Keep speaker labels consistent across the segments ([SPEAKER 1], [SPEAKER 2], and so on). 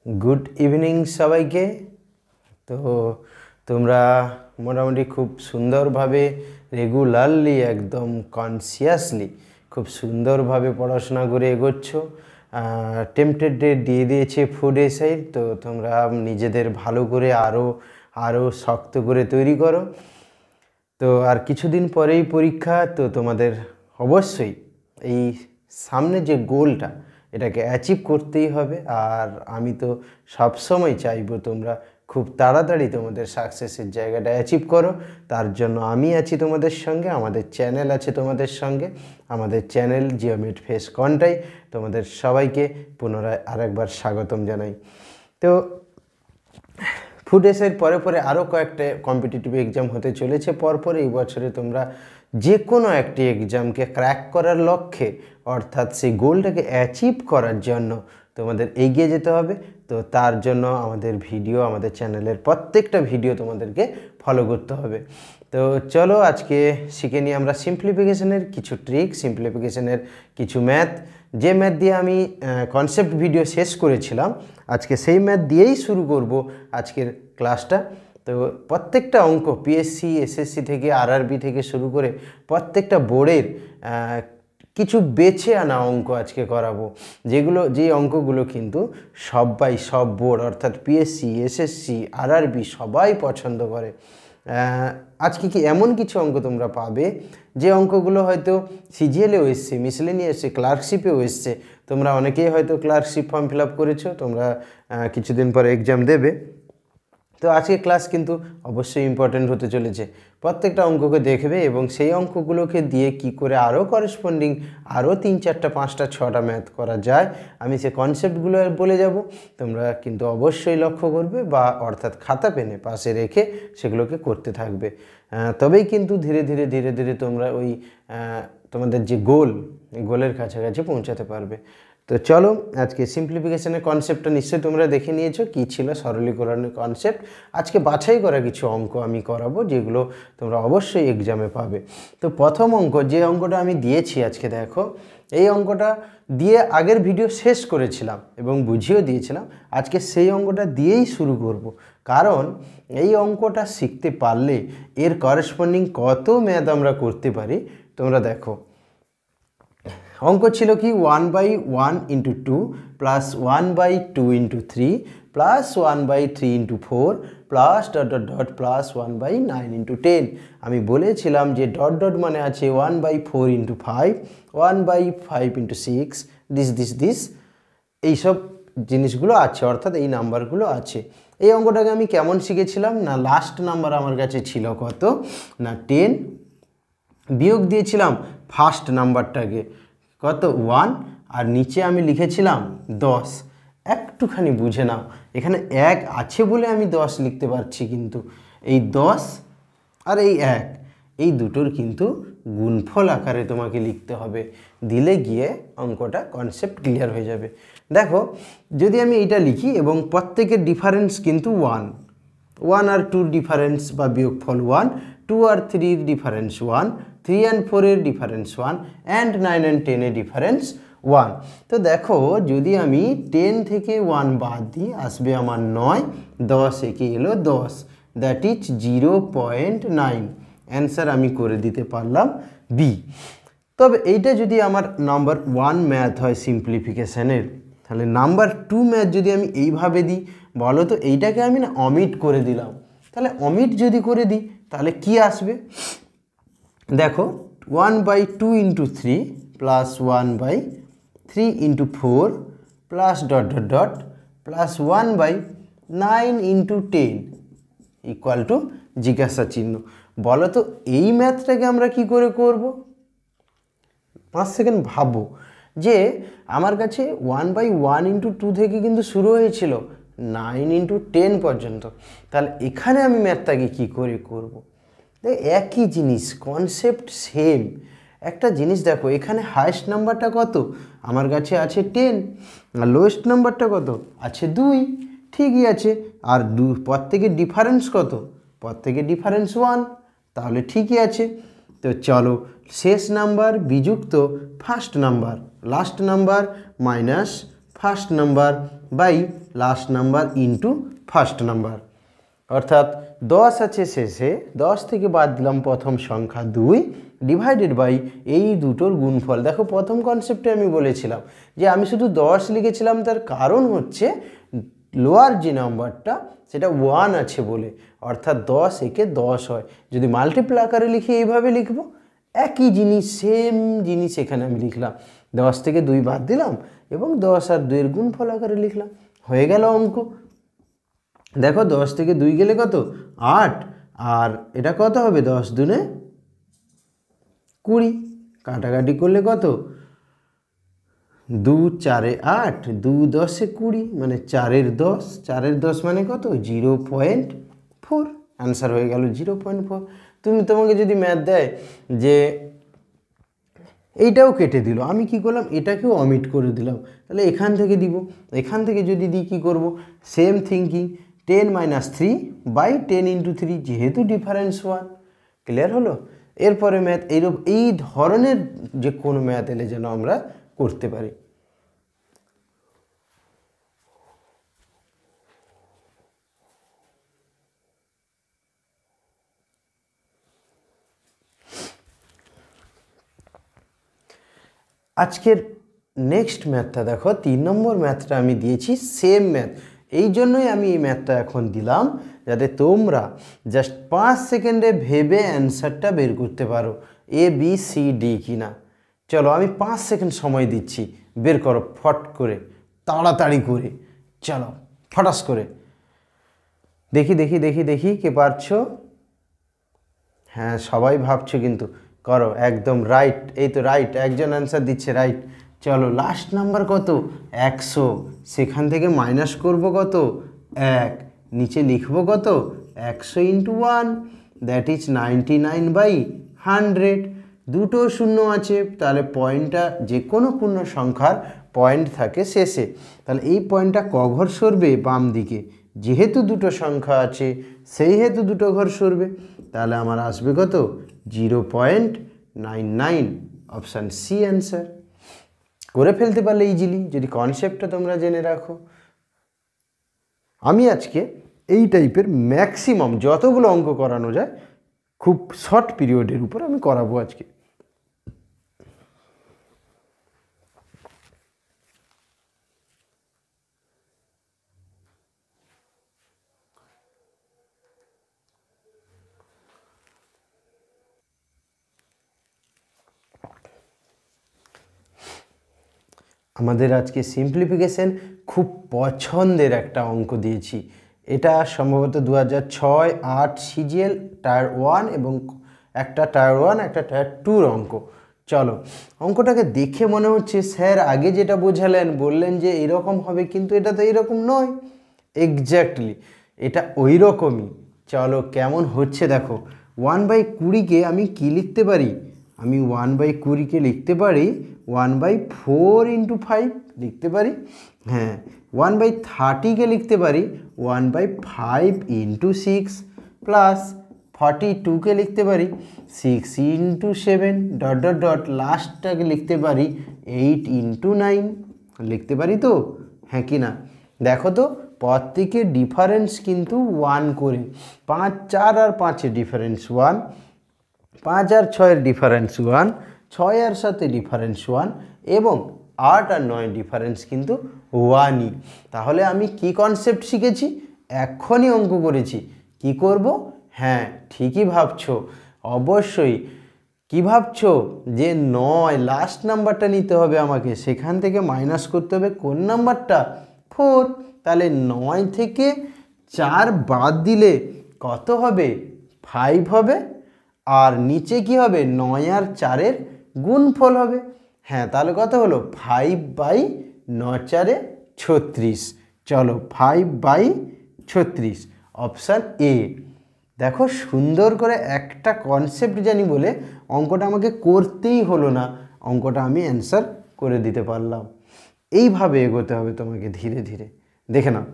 [SPEAKER 1] Good evening सबाइके। तो তোমরা মোটামুটি খুব সুন্দরভাবে রেগুলারলি একদম কনসিয়াসলি খুব সুন্দরভাবে পড়াশোনা করে এগোচ্ছ। টেম্পটেড ডেট দিয়ে দিয়েছে ফুড এসাইড, তো তোমরা নিজেদের ভালো করে আরও শক্ত করে তৈরি করো। তো আর কিছুদিন পরেই পরীক্ষা, তো তোমাদের অবশ্যই এই সামনে যে গোলটা এটাকে অ্যাচিভ করতেই হবে। আর আমি তো সবসময় চাইবো তোমরা খুব তাড়াতাড়ি তোমাদের সাকসেসের জায়গাটা অ্যাচিভ করো। তার জন্য আমি আছি তোমাদের সঙ্গে, আমাদের চ্যানেল আছে তোমাদের সঙ্গে, আমাদের চ্যানেল জিওমেট ফেস কন্টাই তোমাদের সবাইকে পুনরায় আরেকবার স্বাগতম জানাই। তো ফুড এসাইড পরে পরে আরও কয়েকটা কম্পিটিটিভ এক্সাম হতে চলেছে পরপর। এই বছরে তোমরা যে কোনো একটি এক্সামকে ক্র্যাক করার লক্ষ্যে, অর্থাৎ সেই গোলটাকে অ্যাচিভ করার জন্য তোমাদের এগিয়ে যেতে হবে। তো তার জন্য আমাদের চ্যানেলের প্রত্যেকটা ভিডিও তোমাদেরকে ফলো করতে হবে। তো চলো আজকে শিখে নিই আমরা সিম্পলিফিকেশনের কিছু ট্রিক, সিম্পলিফিকেশনের কিছু ম্যাথ, যে ম্যাথ দিয়ে আমি কনসেপ্ট ভিডিও শেষ করেছিলাম। আজকে সেই ম্যাথ দিয়েই শুরু করব আজকের ক্লাসটা। তো প্রত্যেকটা অঙ্ক পিএসসি, এসএসসি থেকে আরআরবি থেকে শুরু করে প্রত্যেকটা বোর্ডের কিছু বেছে আনা অঙ্ক আজকে করাবো, যেই অঙ্কগুলো কিন্তু সব বোর্ড অর্থাৎ পিএসসি, এসএসসি, আরআরবি সবাই পছন্দ করে। আজকে কি এমন কিছু অঙ্ক তোমরা পাবে যে অঙ্কগুলো হয়তো সিজিএলেও এসছে, মিসলেনিয়াসে, ক্লার্কশিপেও এসছে। তোমরা অনেকেই হয়তো ক্লার্কশিপ ফর্ম ফিল আপ করেছো, তোমরা কিছুদিন পরে এক্সাম দেবে। তো আজকে ক্লাস কিন্তু অবশ্যই ইম্পর্টেন্ট হতে চলেছে। প্রত্যেকটা অঙ্ককে দেখবে এবং সেই অঙ্কগুলোকে দিয়ে কি করে আরও করেসপন্ডিং আরও 3, 4, 5, 6টা ম্যাথ করা যায়, আমি সে কনসেপ্টগুলো বলে যাব। তোমরা কিন্তু অবশ্যই লক্ষ্য করবে, বা অর্থাৎ খাতা পেনে পাশে রেখে সেগুলোকে করতে থাকবে। তবেই কিন্তু ধীরে ধীরে তোমরা ওই তোমাদের যে গোলের কাছাকাছি পৌঁছাতে পারবে। তো চলো আজকে সিম্পলিফিকেশনের কনসেপ্টটা নিশ্চয়ই তোমরা দেখে নিয়েছো কী ছিল, সরলীকরণের কনসেপ্ট। আজকে বাছাই করা কিছু অঙ্ক আমি করাবো যেগুলো তোমরা অবশ্যই এক্সামে পাবে। তো প্রথম অঙ্ক, যে অঙ্কটা আমি দিয়েছি আজকে, দেখো এই অঙ্কটা দিয়ে আগের ভিডিও শেষ করেছিলাম এবং বুঝিয়েও দিয়েছিলাম। আজকে সেই অঙ্কটা দিয়েই শুরু করব, কারণ এই অঙ্কটা শিখতে পারলে এর করেসপন্ডিং কত ম্যাথ আমরা করতে পারি। তোমরা দেখো অঙ্ক ছিল কি 1/1 × 2 প্লাস 1/2 × 3 প্লাস 1/3 × 4 প্লাস প্লাস 1/9 × 10। আমি বলেছিলাম যে ডট মানে আছে 1/4 × 5, 1/5 × 6, দিস এইসব জিনিসগুলো আছে, অর্থাৎ এই নাম্বারগুলো আছে। এই অঙ্কটাকে আমি কেমন শিখেছিলাম না, লাস্ট নাম্বার আমার কাছে ছিল কত না 10, বিয়োগ দিয়েছিলাম ফার্স্ট নাম্বারটাকে কত 1, আর নিচে আমি লিখেছিলাম 10। একটুখানি বুঝে নাও, এখানে 1 আছে বলে আমি 10 লিখতে পারছি, কিন্তু এই 10 আর এই 1 এই দুটোর কিন্তু গুণফল আকারে তোমাকে লিখতে হবে, দিলে গিয়ে অঙ্কটা কনসেপ্ট ক্লিয়ার হয়ে যাবে। দেখো যদি আমি এইটা লিখি এবং প্রত্যেকের ডিফারেন্স কিন্তু 1 আর 2 ডিফারেন্স বা বিয়োগফল 1, 2 আর 3 ডিফারেন্স 1, 3 and 4 এর ডিফারেন্স 1, and 9 and 10 এর ডিফারেন্স 1। তো দেখো যদি আমি 10 থেকে 1 বাদ দিই আসবে আমার 9, 10 একে এলো 10, দ্যাট ইজ 0.9। অ্যান্সার আমি করে দিতে পারলাম বি। তবে এইটা যদি আমার নাম্বার 1 ম্যাথ হয় সিম্পলিফিকেশানের, তাহলে নাম্বার 2 ম্যাথ যদি আমি এইভাবে দিই, বলো তো এইটাকে আমি না অমিট করে দিলাম, তাহলে অমিট যদি করে দিই তাহলে কি আসবে? দেখো 1/2 × 3 plus 1/3 × 4 plus plus 1/9 × 10 equal to জিজ্ঞাসা চিহ্ন। বলো তো এই ম্যাথটাকে আমরা কি করে করব? 5 সেকেন্ড ভাবো যে আমার কাছে 1/1 × 2 থেকে কিন্তু শুরু হয়েছিল 9 × 10 পর্যন্ত, তাহলে এখানে আমি ম্যাথটাকে কি করে করব? একই জিনিস, কনসেপ্ট সেম। একটা জিনিস দেখো, এখানে হাইয়েস্ট নাম্বারটা কত আমার কাছে আছে 10, আর লোয়েস্ট নাম্বারটা কত আছে 2, ঠিকই আছে। আর প্রত্যেকের ডিফারেন্স কত? প্রত্যেকের ডিফারেন্স 1, তাহলে ঠিকই আছে। তো চলো শেষ নাম্বার বিযুক্ত first number, last number minus first number by last number into first number. অর্থাৎ 10 আছে শেষে, 10 থেকে বাদ দিলাম প্রথম সংখ্যা 2 ডিভাইডেড বাই এই দুটোর গুণফল। দেখো প্রথম কনসেপ্টে আমি বলেছিলাম যে আমি শুধু 10 লিখেছিলাম, তার কারণ হচ্ছে লোয়ার যে নাম্বারটা সেটা 1 আছে বলে, অর্থাৎ 10 একে 10 হয়। যদি মাল্টিপ্লাই আকারে লিখি এইভাবে লিখব, একই জিনিস, সেম জিনিস এখানে আমি লিখলাম, 10 থেকে 2 বাদ দিলাম এবং 10 আর 2 এর গুণফল আকারে লিখলাম, হয়ে গেল অঙ্ক। দেখো 10 থেকে 2 গেলে কত 8, আর এটা কত হবে 10 দুনে 20, কাটাকাটি করলে কত 2 4 8, 2 10 20, মানে 4 10, 4 10 মানে কত 0.4, অ্যান্সার হয়ে গেল 0.4। তোমাকে যদি ম্যাথ দেয় যে এইটাও কেটে দিল, আমি কি করলাম এটাকেও অমিট করে দিলাম, তাহলে এখান থেকে দিব, এখান থেকে যদি দিই কী করবো, সেম থিঙ্কিং, 10 - 3 বাই 10 × 3, যেহেতু ডিফারেন্স 1। ক্লিয়ার হলো? এরপরে ম্যাথ এই ধরনের যে কোনো ম্যাথ এলে যেন আমরা করতে পারি। আজকের নেক্সট ম্যাথটা দেখো, 3 নম্বর ম্যাথটা আমি দিয়েছি সেম ম্যাথ, এই জন্যই আমি এই ম্যাথটা এখন দিলাম যাতে তোমরা জাস্ট 5 সেকেন্ডে ভেবে অ্যান্সারটা বের করতে পারো এ বি সি ডি কিনা। চলো আমি 5 সেকেন্ড সময় দিচ্ছি, বের করো ফট করে, তাড়াতাড়ি করে, চলো ফটাস করে। দেখি দেখি দেখি দেখি কে পারছো? হ্যাঁ সবাই ভাবছো কিন্তু, করো একদম রাইট, এই তো রাইট, একজন অ্যান্সার দিচ্ছে রাইট। চলো লাস্ট নাম্বার কত 100, সেখান থেকে মাইনাস করব কত 1, নিচে লিখব কত 100 × 1, দ্যাট ইজ 99/100। দুটো শূন্য আছে, তাহলে পয়েন্টটা যে কোনো পূর্ণ সংখ্যার পয়েন্ট থাকে শেষে, তাহলে এই পয়েন্টটা ক ঘর সরবে বাম দিকে, যেহেতু দুটো সংখ্যা আছে সেই হেতু দুটো ঘর সরবে, তাহলে আমার আসবে কত 0.99, অপশান সি অ্যান্সার। করে ফেলতে পারলে ইজিলি, যদি কনসেপ্টটা তোমরা জেনে রাখো। আমি আজকে এই টাইপের ম্যাক্সিমাম যতগুলো অঙ্ক করানো যায় খুব শর্ট পিরিয়ডের উপর আমি করাবো আজকে। আমাদের আজকে সিম্পলিফিকেশন খুব পছন্দের একটা অঙ্ক দিয়েছি, এটা সম্ভবত 2006-08 সিজিএল টায়ার 1 এবং একটা টায়ার 1 একটা টায়ার 2-র অঙ্ক। চলো অঙ্কটাকে দেখে মনে হচ্ছে স্যার আগে যেটা বোঝালেন বললেন যে এরকম হবে, কিন্তু এটা তো এরকম নয়। এক্স্যাক্টলি এটা ওই রকমই। চলো কেমন হচ্ছে দেখো, 1/20কে আমি কি লিখতে পারি, আমি 1/20কে লিখতে পারি 1/4 × 5 লিখতে পারি, হ্যাঁ 1/30কে লিখতে পারি 1/5 × 6, প্লাস 42কে লিখতে পারি 6 × 7 ডট ডট ডট, লাস্টটাকে লিখতে পারি 8 × 9 লিখতে পারি তো, হ্যাঁ কি না? দেখো তো প্রত্যেকের ডিফারেন্স কিন্তু 1 করে, 5 4 আর 5-এর ডিফারেন্স 1, 5 আর 6-এর ডিফারেন্স 1, 6 আর 7-এর ডিফারেন্স 1 এবং 8 আর 9-এর ডিফারেন্স কিন্তু 1ই। তাহলে আমি কি কনসেপ্ট শিখেছি, এখনই অঙ্ক করেছি। কি করব, হ্যাঁ ঠিকই ভাবছো, অবশ্যই। কি ভাবছো যে 9 লাস্ট নাম্বারটা নিতে হবে আমাকে, সেখান থেকে মাইনাস করতে হবে কোন নাম্বারটা 4, তাহলে 9 থেকে 4 বাদ দিলে কত হবে 5 হবে, আর নিচে কি হবে 9 আর 4-এর গুণফল হবে, হ্যাঁ তাহলে কত হলো 5/9×4=36। চলো 5/36 অপশান এ। দেখো সুন্দর করে একটা কনসেপ্ট জানি বলে অঙ্কটা আমাকে করতেই হলো না, অঙ্কটা আমি অ্যান্সার করে দিতে পারলাম। এইভাবে এগোতে হবে তোমাকে ধীরে ধীরে, দেখে নাও।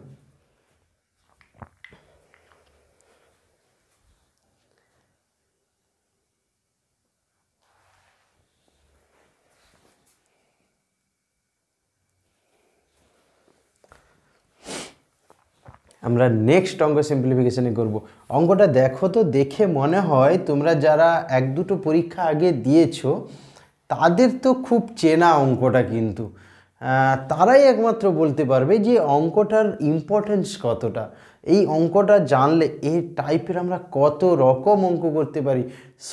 [SPEAKER 1] আমরা নেক্সট অঙ্ক সিম্পলিফিকেশনে করব। অঙ্কটা দেখো তো, দেখে মনে হয় তোমরা যারা এক দুটো পরীক্ষা আগে দিয়েছো তাদের তো খুব চেনা অঙ্কটা, কিন্তু তারাই একমাত্র বলতে পারবে যে অঙ্কটার ইম্পর্টেন্স কতটা। এই অঙ্কটা জানলে এই টাইপের আমরা কত রকম অঙ্ক করতে পারি।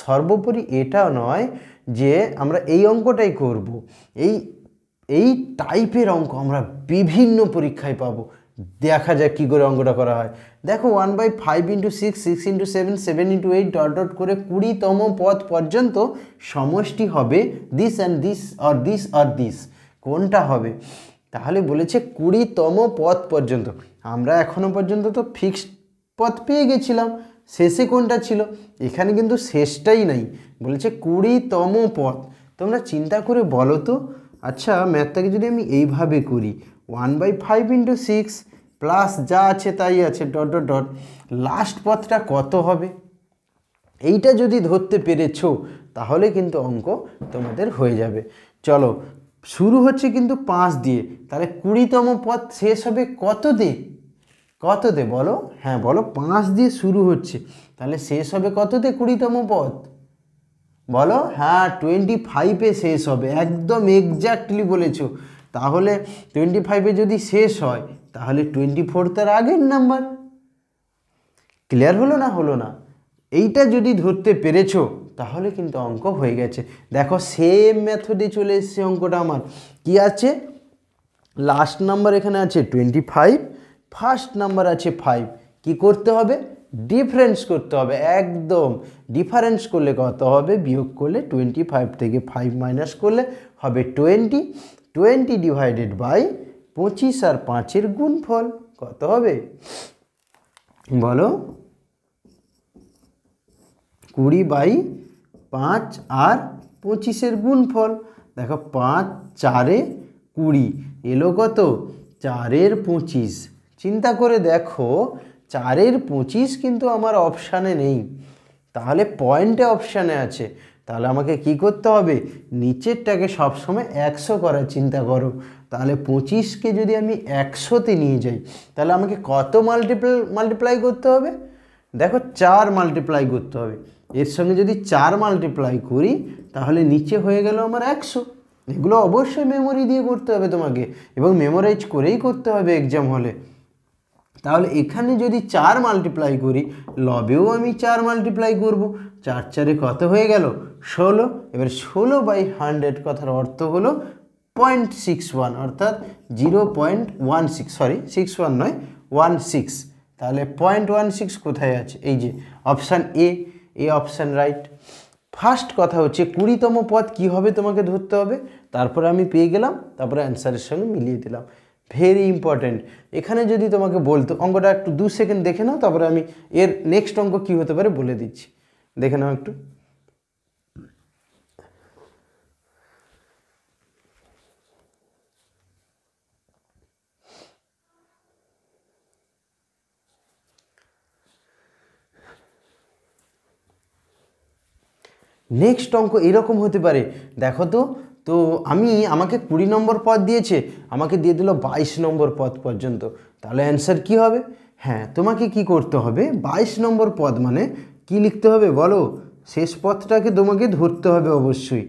[SPEAKER 1] সর্বোপরি এটা নয় যে আমরা এই অঙ্কটাই করব, এই টাইপের অঙ্ক আমরা বিভিন্ন পরীক্ষায় পাবো। দেখা যাক কী করে অঙ্কটা করা হয়। দেখো 1/5 × 6, 6 × 7, 7 × 8 ডট ডট করে 20তম পদ পর্যন্ত সমষ্টি হবে this and this or this or this. কোনটা হবে? তাহলে বলেছে 20তম পদ পর্যন্ত। আমরা এখনো পর্যন্ত তো ফিক্সড পদ পেয়ে গেছিলাম, শেষে কোনটা ছিল? এখানে কিন্তু শেষটাই নাই, বলেছে 20তম পদ। তোমরা চিন্তা করে বলো তো। আচ্ছা, ম্যাথটাকে যদি আমি এইভাবে করি, 1/5 × 6 প্লাস যা আছে তাই আছে ডট ডট ডট, লাস্ট পদটা কত হবে? এইটা যদি ধরতে পেরেছো তাহলে কিন্তু অঙ্ক তোমাদের হয়ে যাবে। চলো, শুরু হচ্ছে কিন্তু 5 দিয়ে, তাহলে 20তম পদ শেষ হবে কত দিয়ে? কত দিয়ে বলো? হ্যাঁ বলো, 5 দিয়ে শুরু হচ্ছে, তাহলে শেষ হবে কত দিয়ে 20তম পদ? বলো। হ্যাঁ, 25-এ শেষ হবে, একদম এক্স্যাক্টলি বলেছো। তাহলে 25-এ যদি শেষ হয় তাহলে 24 তার আগের নাম্বার। ক্লিয়ার হলো না? হলো না? এইটা যদি ধরতে পেরেছো তাহলে কিন্তু অঙ্ক হয়ে গেছে। দেখো সেম মেথডে চলে এসছে অঙ্কটা আমার। কি আছে? লাস্ট নাম্বার এখানে আছে 25, ফার্স্ট নাম্বার আছে 5। কি করতে হবে? ডিফারেন্স করতে হবে। একদম ডিফারেন্স করলে কত হবে? বিয়োগ করলে 25 থেকে 5 মাইনাস করলে হবে 20। 20 ডিভাইডেড বাই 25 আর 5-এর গুণফল কত হবে বলো? 20/5 আর 25-এর গুণফল। দেখো 5 4-এ 20, এলো কত? 4-এর 25। চিন্তা করে দেখো, 4-এর 25 কিন্তু আমার অপশানে নেই, তাহলে পয়েন্টে অপশানে আছে। তাহলে আমাকে কি করতে হবে? নিচেরটাকে সবসময় 100 করার চিন্তা করো। তাহলে 25কে যদি আমি 100-তে নিয়ে যাই তাহলে আমাকে কত মাল্টিপ্লাই করতে হবে? দেখো 4 মাল্টিপ্লাই করতে হবে। এর সঙ্গে যদি 4 মাল্টিপ্লাই করি তাহলে নিচে হয়ে গেল আমার 100। এগুলো অবশ্যই মেমোরি দিয়ে করতে হবে তোমাকে, এবং মেমোরাইজ করেই করতে হবে এক্সাম হলে। তাহলে এখানে যদি 4 মাল্টিপ্লাই করি, লবেও আমি 4 মাল্টিপ্লাই করব। 4 4-এ কত হয়ে গেল? 16। এবার 16/100 কথার অর্থ হলো 0.61, অর্থাৎ 0.16, সরি 61 নয় 16। তাহলে 0.16 কোথায় আছে? এই যে option A option right. First কথা হচ্ছে 20তম পদ কী হবে তোমাকে ধরতে হবে, তারপরে আমি পেয়ে গেলাম, তারপরে অ্যান্সারের সঙ্গে মিলিয়ে দিলাম। Very important. এখানে যদি তোমাকে বলতো, অঙ্কটা একটু 2 সেকেন্ড দেখে নাও, তারপরে আমি এর নেক্সট অঙ্ক কী হতে পারে বলে দিচ্ছি। দেখে নাও একটু। নেক্সট অঙ্ক এরকম হতে পারে। দেখো তো আমাকে 20 নম্বর পদ দিয়েছে, আমাকে দিয়ে দিল 22 নম্বর পদ পর্যন্ত। তাহলে অ্যান্সার কি হবে? হ্যাঁ, তোমাকে কি করতে হবে? 22 নম্বর পদ মানে কি লিখতে হবে বলো? শেষ পদটাকে তোমাকে ধরতে হবে অবশ্যই,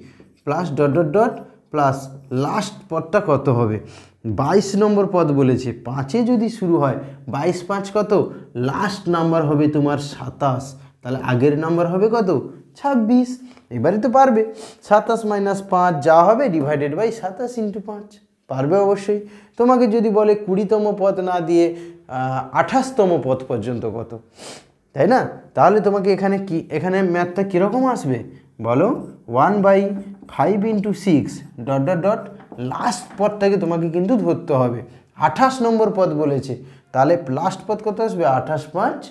[SPEAKER 1] plus dot dot dot plus last পদটা কত হবে? 22 নম্বর পদ বলেছে, 5-এ যদি শুরু হয়, 22 5 কত? লাস্ট নাম্বার হবে তোমার 27। তাহলে আগের নাম্বার হবে কত? 26। এবারে তো পারবে। 27 - 5 যা হবে ডিভাইডেড বাই 27 × 5। পারবে অবশ্যই। তোমাকে যদি বলে 20তম পদ না দিয়ে 28তম পদ পর্যন্ত কত, তাই না? তাহলে তোমাকে এখানে ম্যাথটা কীরকম আসবে বলো? 1/5 × 6 ডট ডট ডট, লাস্ট পদটাকে তোমাকে কিন্তু ধরতে হবে। 28 নম্বর পদ বলেছে, তাহলে লাস্ট পদ কত আসবে? 28 5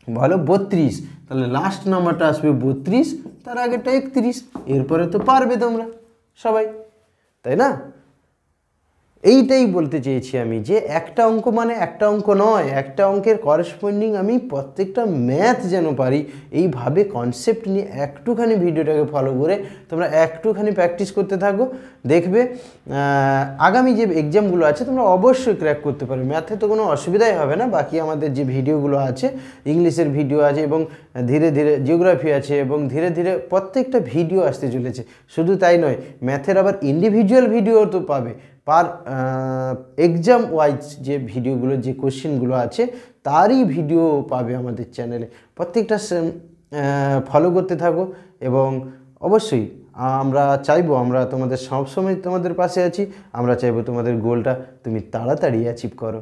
[SPEAKER 1] বলো 32। তাহলে লাস্ট নাম্বারটা আসবে 32, তার আগেরটা 31। এরপরে তো পারবে তোমরা সবাই, তাই না? এইটাই বলতে চেয়েছি আমি, যে একটা অঙ্ক মানে একটা অঙ্ক নয়, একটা অঙ্কের করেসপন্ডিং আমি প্রত্যেকটা ম্যাথ যেন পারি, এইভাবে কনসেপ্ট নিয়ে একটুখানি ভিডিওটাকে ফলো করে তোমরা একটুখানি প্র্যাকটিস করতে থাকো। দেখবে আগামী যে এক্সামগুলো আছে তোমরা অবশ্যই ক্র্যাক করতে পারবে। ম্যাথে তো কোনো অসুবিধাই হবে না। বাকি আমাদের যে ভিডিওগুলো আছে, ইংলিশের ভিডিও আছে এবং ধীরে ধীরে জিওগ্রাফি আছে এবং ধীরে ধীরে প্রত্যেকটা ভিডিও আসতে চলেছে। শুধু তাই নয়, ম্যাথের আবার ইন্ডিভিজুয়াল ভিডিও তো পাবে, পার এক্সাম ওয়াইজ যে ভিডিওগুলো, যে কোশ্চেনগুলো আছে তারই ভিডিও পাবে আমাদের চ্যানেলে। প্রত্যেকটা ফলো করতে থাকো এবং অবশ্যই আমরা চাইবো, আমরা তোমাদের সবসময় তোমাদের পাশে আছি। আমরা চাইবো তোমাদের গোলটা তুমি তাড়াতাড়ি অ্যাচিভ করো।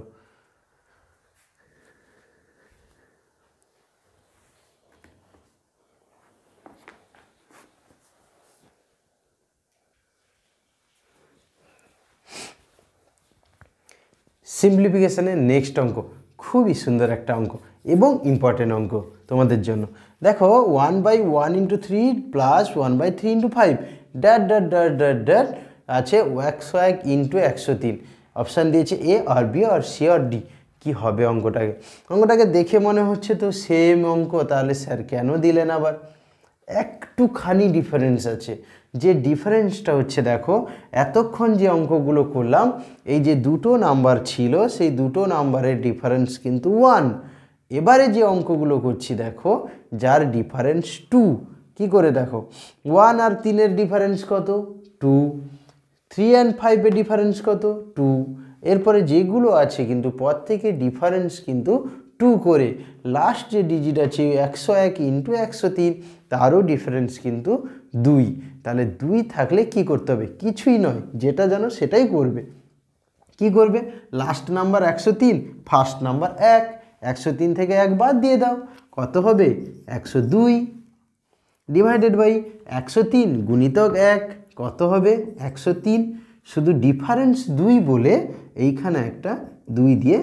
[SPEAKER 1] সিম্পলিফিকেশানের নেক্সট অঙ্ক খুবই সুন্দর একটা অঙ্ক এবং ইম্পর্টেন্ট অঙ্ক তোমাদের জন্য। দেখো 1/1 × 3 plus 1/3 × 5 that that that that that আছে 101 × 103। অপশান দিয়েছে এ আর বি আর সি আর ডি। কী হবে অঙ্কটাকে দেখে মনে হচ্ছে তো সেম অঙ্ক, তাহলে স্যার কেন দিলেন আবার? একটুখানি ডিফারেন্স আছে। যে ডিফারেন্সটা হচ্ছে, দেখো এতক্ষণ যে অঙ্কগুলো করলাম, এই যে দুটো নাম্বার ছিল সেই দুটো নাম্বারের ডিফারেন্স কিন্তু 1। এবারে যে অঙ্কগুলো করছি দেখো যার ডিফারেন্স 2। কি করে দেখো, 1 আর 3-এর ডিফারেন্স কত? 2। 3 and 5-এর ডিফারেন্স কত? 2। এরপরে যেগুলো আছে কিন্তু প্রত্যেকের ডিফারেন্স কিন্তু 2 করে। লাস্ট যে ডিজিট আছে 101 × 103, তারও ডিফারেন্স কিন্তু 2। তাহলে 2 থাকলে কি করতে হবে? কিছুই নয়, যেটা জানো সেটাই করবে। কি করবে? লাস্ট নাম্বার 103, ফার্স্ট নাম্বার 1, 103 থেকে 1 বাদ দিয়ে দাও। কত হবে? 102 ডিভাইডেড বাই 103 গুণিতক 1 কত হবে? 103। শুধু ডিফারেন্স 2 বলে এইখানে একটা 2 দিয়ে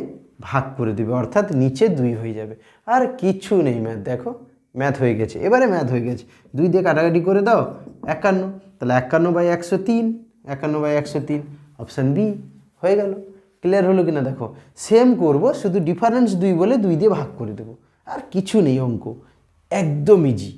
[SPEAKER 1] ভাগ করে দেবে, অর্থাৎ নিচে 2 হয়ে যাবে। আর কিছু নেই ম্যাথ। দেখো ম্যাথ হয়ে গেছে, এবারে ম্যাথ হয়ে গেছে। 2 দিয়ে কাটাকাটি করে দাও 51, তাহলে 51/103, 51/103 অপশান বি হয়ে গেল। ক্লিয়ার হলো কিনা দেখো? সেম করব, শুধু ডিফারেন্স 2 বলে 2 দিয়ে ভাগ করে দেবো, আর কিছু নেই, অঙ্ক একদম ইজি।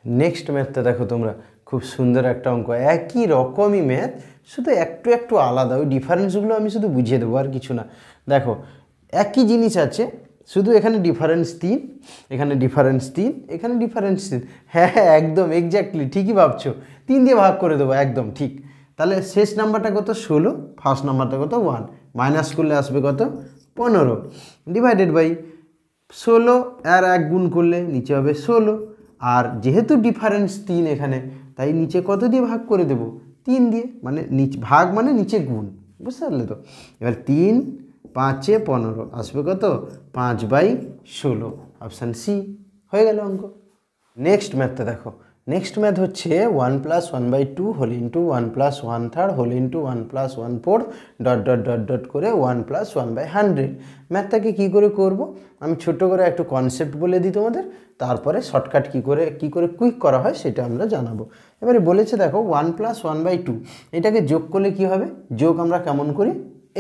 [SPEAKER 1] নেক্সট ম্যাথটা দেখো তোমরা, খুব সুন্দর একটা অঙ্ক, একই রকমই ম্যাথ, শুধু একটু একটু আলাদা। ওই ডিফারেন্সগুলো আমি শুধু বুঝিয়ে দেবো, আর কিছু না। দেখো একই জিনিস আছে, শুধু এখানে ডিফারেন্স 3, এখানে ডিফারেন্স 3, এখানে ডিফারেন্স 3। হ্যাঁ হ্যাঁ, একদম এক্স্যাক্টলি ঠিকই ভাবছো। 3 দিয়ে ভাগ করে দেবো, একদম ঠিক। তাহলে শেষ নাম্বারটা কত? 16। ফার্স্ট নাম্বারটা কত? 1। মাইনাস করলে আসবে কত? 15 ডিভাইডেড বাই 16 আর 1 গুণ করলে নিচে হবে 16। আর যেহেতু ডিফারেন্স 3 এখানে, তাই নিচে কত দিয়ে ভাগ করে দেব? 3 দিয়ে। মানে ভাগ মানে নিচে গুণ, বুঝতে পারলে তো? এবার 3 5 15 আসবে কত? 5/16 অপশান সি হয়ে গেল অঙ্ক। নেক্সট ম্যাথটা দেখো, নেক্সট ম্যাথ হচ্ছে 1 + 1/2 whole into 1 + 1/3 whole into 1 + 1/4 dot dot dot dot করে 1 + 1/100। ম্যাথটাকে কী করে করব আমি ছোট করে একটু কনসেপ্ট বলে দিই তোমাদের, তারপরে শর্টকাট কী করে কুইক করা হয় সেটা আমরা জানাবো। এবারে বলেছে দেখো 1 + 1/2, এটাকে যোগ করলে কি হবে? যোগ আমরা কেমন করি?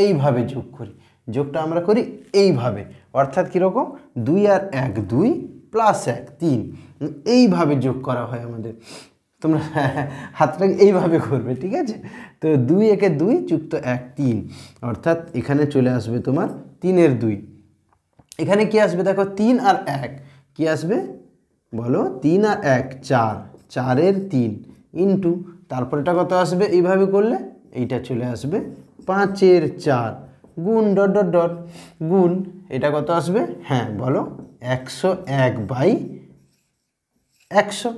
[SPEAKER 1] এইভাবে যোগ করি। যোগটা আমরা করি এইভাবে, অর্থাৎ কীরকম? 2 আর 1 2 + 1 3, এইভাবে যোগ করা হয় আমাদের। তোমরা হাতটাকে এইভাবে করবে, ঠিক আছে? তো 2 একে 2 যুক্ত 1 3, অর্থাৎ এখানে চলে আসবে তোমার 3-এর 2। এখানে কি আসবে দেখো? 3 আর 1 কি আসবে বলো? 3 আর 1 4, 4-এর 3 ইন্টু, তারপরটা কত আসবে? এইভাবে করলে এইটা চলে আসবে 5-এর 4 গুণ ডট ডট ডট গুণ, এটা কত আসবে? হ্যাঁ বলো, 101/100।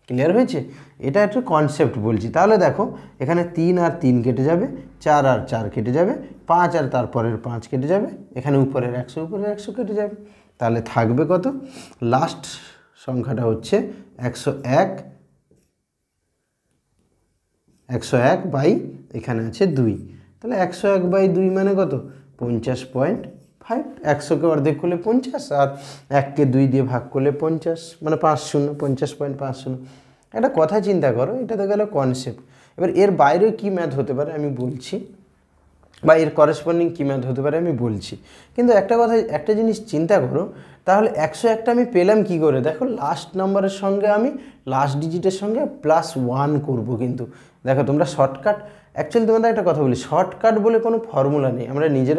[SPEAKER 1] ক্লিয়ার হয়েছে? এটা একটু কনসেপ্ট বলছি। তাহলে দেখো এখানে 3 আর 3 কেটে যাবে, 4 আর 4 কেটে যাবে, 5 আর তারপরের 5 কেটে যাবে, এখানে উপরের 100 উপরের 100 কেটে যাবে। তাহলে থাকবে কত? লাস্ট সংখ্যাটা হচ্ছে 101, 101 বাই এখানে আছে 2, তাহলে 101/2 মানে কত? 50.5। 100কে অর্ধেক করলে 50 আর 1কে 2 দিয়ে ভাগ করলে 50, মানে 50, 50.50। একটা কথা চিন্তা করো, এটা তো গেল কনসেপ্ট। এবার এর বাইরেও কী ম্যাথ হতে পারে আমি বলছি, বা এর করেসপন্ডিং কী ম্যাথ হতে পারে আমি বলছি। কিন্তু একটা জিনিস চিন্তা করো, তাহলে 101টা আমি পেলাম কি করে? দেখো লাস্ট নাম্বারের সঙ্গে আমি লাস্ট ডিজিটের সঙ্গে +1 করব। কিন্তু দেখো তোমরা শর্টকাট, অ্যাকচুয়ালি তোমাদের একটা কথা বলি, শর্টকাট বলে কোনো ফর্মুলা নেই, আমরা নিজেরাই